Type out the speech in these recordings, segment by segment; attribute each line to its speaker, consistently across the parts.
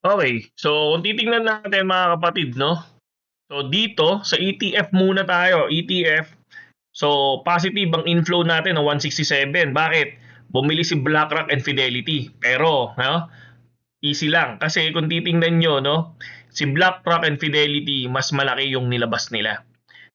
Speaker 1: Okay, so kung titingnan natin mga kapatid, no? So dito sa ETF muna tayo, ETF. So positive ang inflow natin ng 167. Bakit? Bumili si BlackRock and Fidelity. Pero, no? Easy lang kasi kung titingnan nyo, no? Si BlackRock and Fidelity mas malaki yung nilabas nila.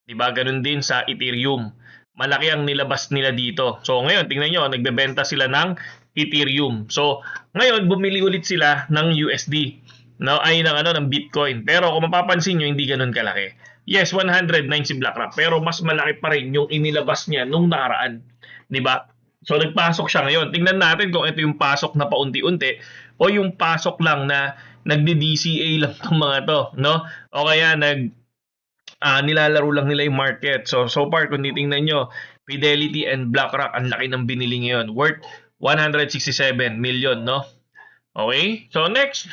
Speaker 1: 'Di ba? Ganun din sa Ethereum. Malaki ang nilabas nila dito. So ngayon, tingnan nyo, nagbebenta sila ng Ethereum. So ngayon, bumili ulit sila ng USD. No, ay ng ano ng Bitcoin. Pero kung mapapansin nyo, hindi ganun kalaki. Yes, 109 si BlackRock, pero mas malaki pa rin yung inilabas niya nung nakaraan. 'Di ba? So nagpasok siya ngayon. Tingnan natin kung ito yung pasok na paunti-unti o yung pasok lang na nagdi-DCA lang tong mga to, no? O kaya nilalaro lang nila yung market. So far, kung titingnan nyo, Fidelity and BlackRock, ang laki ng binili ngayon. Worth 167 million, no? Okay? So next,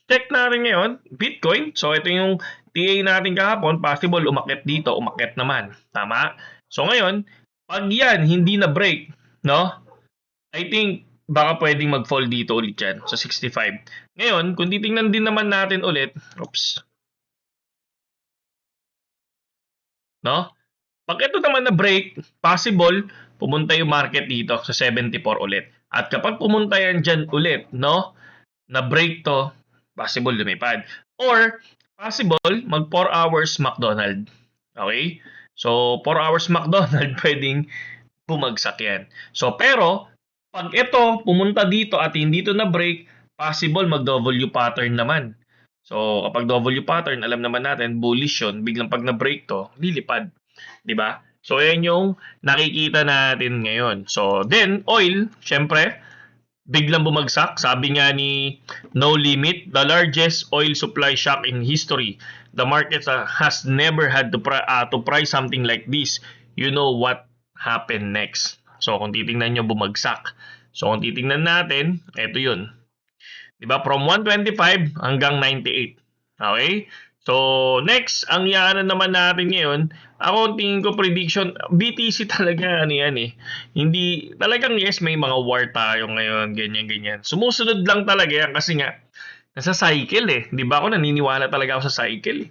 Speaker 1: check natin ngayon, Bitcoin. So ito yung TA natin kahapon, possible umakyat dito, umakyat naman. Tama? So ngayon, pag yan hindi na break, no? I think baka pwedeng mag-fall dito ulit yan sa 65. Ngayon, kung titingnan din naman natin ulit, no? Pag ito naman na break, possible pumunta yung market dito sa 74 ulit. At kapag pumunta yan dyan ulit, no? Na break to, possible lumipad. Or possible mag 4 hours McDonald. Okay? So 4 hours McDonald pwedeng bumagsak yan. So pero pag ito pumunta dito at hindi to na break, possible mag W pattern naman. So kapag W pattern, alam naman natin bullish yun, biglang pag na-break to, lilipad, 'di ba? So ayan yung nakikita natin ngayon. So then oil, syempre, biglang bumagsak. Sabi nga ni No Limit, the largest oil supply shock in history. The market has never had to price something like this. You know what happened next. So kung titingnan nyo, bumagsak. So kung titingnan natin, eto yun. Diba? From 125 hanggang 98. Okay? So, next, ang yanan naman natin ngayon, ako tingin ko prediction, BTC talaga ano yan eh. Hindi, talagang yes, may mga war tayo ngayon, ganyan-ganyan. Sumusunod lang talaga yan kasi nga, nasa cycle eh. Di ba ako naniniwala talaga ako sa cycle eh.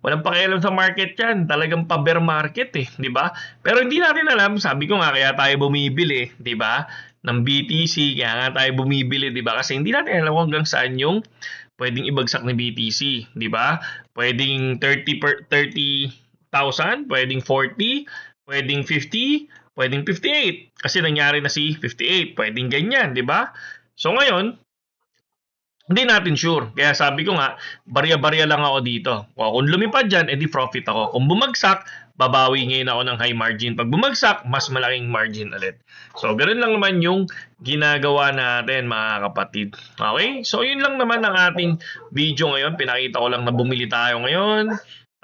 Speaker 1: Walang pakialam sa market yan. Talagang pa-bear market eh. Di ba? Pero hindi natin alam. Sabi ko nga, kaya tayo bumibili. Di ba? Ng BTC. Kaya nga tayo bumibili. Di ba? Kasi hindi natin alam hanggang saan yung pwedeng ibagsak ni BTC. Di ba? Pwedeng 30,000. Pwedeng 40. Pwedeng 50. Pwedeng 58. Kasi nangyari na si 58. Pwedeng ganyan. Di ba? So ngayon, hindi natin sure. Kaya sabi ko nga, barya-barya lang ako dito. Kung lumipad dyan, edi profit ako. Kung bumagsak, babawi ngayon ako ng high margin. Pag bumagsak, mas malaking margin ulit. So, ganun lang naman yung ginagawa natin, mga kapatid. Okay? So, yun lang naman ang ating video ngayon. Pinakita ko lang na bumili tayo ngayon.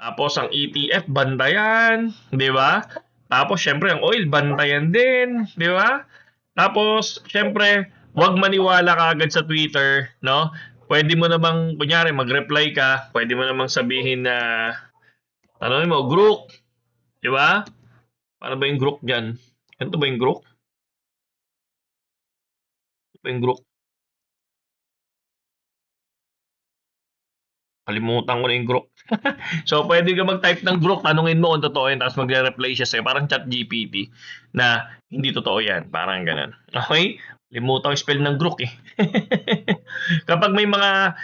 Speaker 1: Tapos, ang ETF, bantayan. Di ba? Tapos, syempre, ang oil, bantayan din. Di ba? Tapos, syempre, huwag maniwala ka agad sa Twitter, no? Pwede mo namang, kunyari, mag-reply ka, pwede mo namang sabihin na, tanongin mo, Grook, di ba? Paano ba yung Grook dyan? Ito ba yung Grook? Ito ba yung Grook? Kalimutan ko na yung Grook. So, pwede ka mag-type ng Grook, tanongin mo kung totoo yan, tapos magre-reply siya sa'yo. Parang chat GPT na hindi totoo yan. Parang ganun. Okay? Limutan ko spell ng Grook eh. Kapag may mga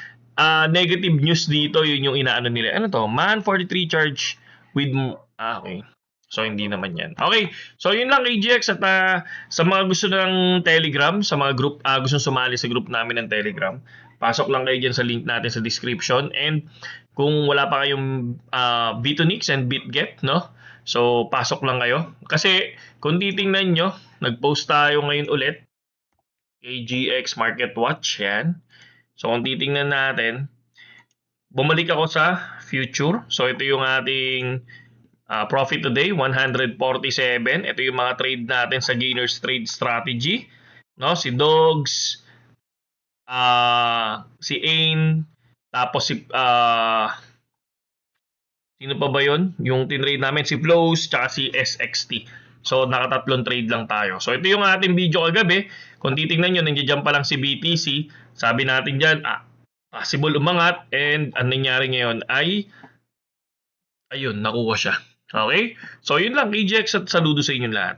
Speaker 1: negative news dito, yun yung inaano nila. Ano to? Man 43 charge with... okay. So, hindi naman yan. Okay. So, yun lang AGX. At sa mga gusto ng Telegram, sa mga group, gusto sumali sa group namin ng Telegram, pasok lang kayo dyan sa link natin sa description. And kung wala pa kayong Bitonix and BitGet, no? So, pasok lang kayo. Kasi, kung titingnan nyo, nag-post tayo ngayon ulit. AGX Market Watch, yan. So, kung titingnan natin, bumalik ako sa future. So, ito yung ating profit today, 147. Ito yung mga trade natin sa Gainers Trade Strategy. No? Si Dogs, si Ain, tapos si... sino pa ba yun? Yung tinrade namin, si Flows, tsaka si SXT. So, nakatatlong trade lang tayo. So, ito yung ating video kagabi. Kung titingnan nyo, nandiyan pa lang si BTC. Sabi natin dyan, possible umangat, and ang nangyari ngayon ay ayun, nakuha siya. Okay? So yun lang, KGX, at saludo sa inyong lahat.